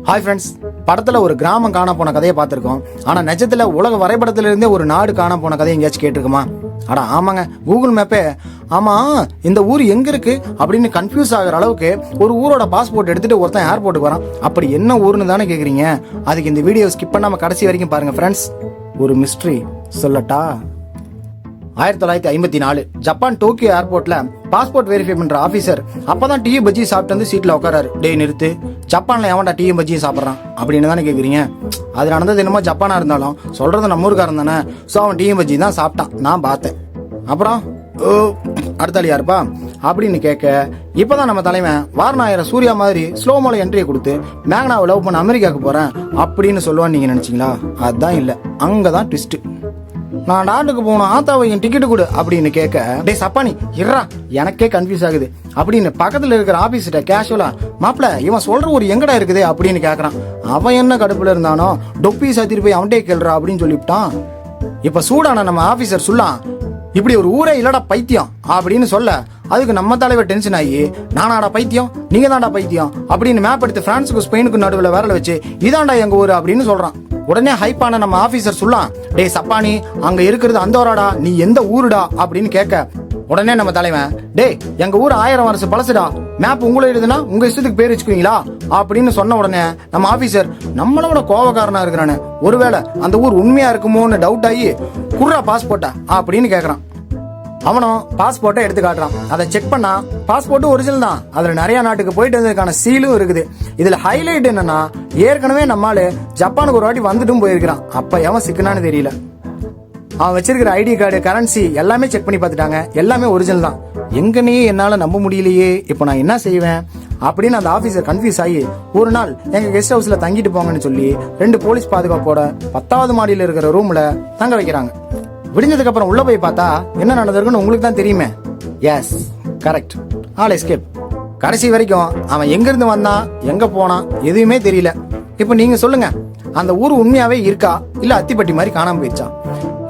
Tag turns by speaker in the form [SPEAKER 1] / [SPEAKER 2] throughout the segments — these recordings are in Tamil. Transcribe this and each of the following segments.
[SPEAKER 1] ஹாய் ஃப்ரெண்ட்ஸ், படத்துல ஒரு கிராமம் காண போன கதையை பார்த்திருக்கோம். ஆனா நிஜத்துல உலக வரைபடத்துல இருந்தே ஒரு நாடு காண போன கதையை எங்கேயாச்சும் கேட்டிருக்குமா? அடா ஆமாங்க, கூகுள் மேப்பே ஆமா இந்த ஊர் எங்க இருக்கு அப்படின்னு கன்ஃபியூஸ் ஆகுற அளவுக்கு ஒரு ஊரோட பாஸ்போர்ட் எடுத்துட்டு ஒருத்தன் ஏர்போர்ட்டுக்கு வரான். அப்படி என்ன ஊர்னு தானே கேக்குறீங்க? அதுக்கு இந்த வீடியோ ஸ்கிப் பண்ணாம கடைசி வரைக்கும் பாருங்க ஃப்ரெண்ட்ஸ். ஒரு மிஸ்ட்ரி சொல்லட்டா? 1954 ஜப்பான் டோக்கியோ ஏர்போர்ட்ல பாஸ்போர்ட் வெரிஃபை பண்ற ஆபீசர் அப்பதான் டீ பஜ்ஜி சாப்பிட்டு வந்து சீட்ல உட்காராரு. டேய் நிறுத்து, ஜப்பான்ல எவன்டா டீ பஜ்ஜியும் சாப்பிட்றான் அப்படின்னு தானே கேக்குறீங்க? அது நடந்தது என்னமோ ஜப்பானா இருந்தாலும் சொல்றது நம்ம ஊருக்காரன் தானே. ஸோ அவன் டீ பஜ்ஜி தான் சாப்பிட்டான், நான் பார்த்தேன். அப்புறம் அடுத்தாளி யாருப்பா அப்படின்னு கேட்க, இப்பதான் நம்ம தலைவன் வாரணாயிர சூர்யா மாதிரி ஸ்லோமோல என்ட்ரியை கொடுத்து மேக்னாவை லவ் பண்ண அமெரிக்காவுக்கு போறேன் அப்படின்னு சொல்லுவான்னு நீங்க நினைச்சீங்களா? அதுதான் இல்ல, அங்கதான் ட்விஸ்ட். நான் நாட்டுக்கு போகணும், ஆத்தாவை என் டிக்கெட்டு கொடு அப்படின்னு கேட்க, டே சப்பானி இறா, எனக்கே கன்ஃபியூஸ் ஆகுது அப்படின்னு பக்கத்துல இருக்கிற ஆபீஸ்கிட்ட கேஷுவலா, மாப்பிள இவன் சொல்ற ஒரு எங்கடா இருக்குது அப்படின்னு கேக்குறான். அவன் என்ன கடுப்புல இருந்தானோ டொப்பி சாத்திட்டு போய் அவன்டே கேள்றா அப்படின்னு சொல்லிவிட்டான். இப்ப சூடான நம்ம ஆபீசர் சொல்லலாம், இப்படி ஒரு ஊரே இல்லடா பைத்தியம் அப்படின்னு சொல்ல, அதுக்கு நம்ம தலைவர் டென்ஷன் ஆகி, நானாடா பைத்தியம், நீங்க தான்டா பைத்தியம் அப்படின்னு மேப் எடுத்து பிரான்ஸுக்கு ஸ்பெயினுக்கு நடுவில் விரல வச்சு இதான்டா எங்க ஊரு அப்படின்னு சொல்றான். உடனே ஹைப்பான நம்ம ஆபீசர் சொல்லலாம், டே சப்பானி அங்க இருக்கிறது அந்தோராடா, நீ எந்த ஊருடா அப்படின்னு கேட்க, உடனே நம்ம தலைவன், டே எங்க ஊர் 1000 வருஷம் பழசுடா, மேப் உங்களை எழுதுனா உங்க இஷ்டத்துக்கு பேர் வச்சுக்குவீங்களா அப்படின்னு சொன்ன உடனே நம்ம ஆபீசர் நம்மளோட கோவக்காரனா இருக்கிறானு, ஒருவேளை அந்த ஊர் உண்மையா இருக்குமோன்னு டவுட் ஆகி குர்ரா பாஸ்போர்ட்டா அப்படின்னு கேக்குறான். அவனும் பாஸ்போர்ட்டை எடுத்து காட்டுறான். அதை செக் பண்ணா பாஸ்போர்ட் ஒரிஜினல் தான். அதுல நிறைய நாட்டுக்கு போயிட்டு வந்ததுக்கான சீலும் இருக்குது. இதுல ஹைலைட் என்னன்னா, ஏற்கனவே நம்மால ஜப்பானுக்கு ஒரு வாட்டி வந்துட்டும் போயிருக்கிறான். அப்ப எவன் சிக்கனான்னு தெரியல. அவன் வச்சிருக்கிற ஐடி கார்டு, கரன்சி எல்லாமே செக் பண்ணி பார்த்துட்டாங்க, எல்லாமே ஒரிஜினல் தான். எங்கனே என்னால நம்ப முடியலையே, இப்ப நான் என்ன செய்வேன் அப்படின்னு அந்த ஆபீசர் கன்ஃபியூஸ் ஆகி, ஒரு நாள் எங்க கெஸ்ட் ஹவுஸ்ல தங்கிட்டு போங்கன்னு சொல்லி 2 போலீஸ் பாதுகாப்போட 10வது மாடியில இருக்கிற ரூம்ல தங்க வைக்கிறாங்க. விடிஞ்சதுக்கு அப்புறம் உள்ள போய் பார்த்தா என்ன நடந்திருக்குன்னு உங்களுக்கு தான் தெரியுமே. Yes correct, all escape. கடைசி வரைக்கும் அவன் எங்க இருந்து வந்தான், எங்க போனான் எதுவுமே தெரியல. இப்ப நீங்க சொல்லுங்க, அந்த ஊர் உண்மையாவே இருக்கா இல்ல அத்திப்பட்டி மாதிரி காணாம போயிடுச்சா?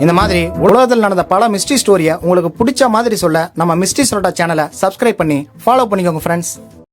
[SPEAKER 1] இந்த மாதிரி உலகத்தில் நடந்த பல மிஸ்ட்ரி ஸ்டோரியை உங்களுக்கு பிடிச்ச மாதிரி சொல்ல நம்ம மிஸ்ட்ரி சொல்லட்டா சேனலை சப்ஸ்கிரைப் பண்ணி ஃபாலோ பண்ணிக்கோங்க ஃப்ரெண்ட்ஸ்.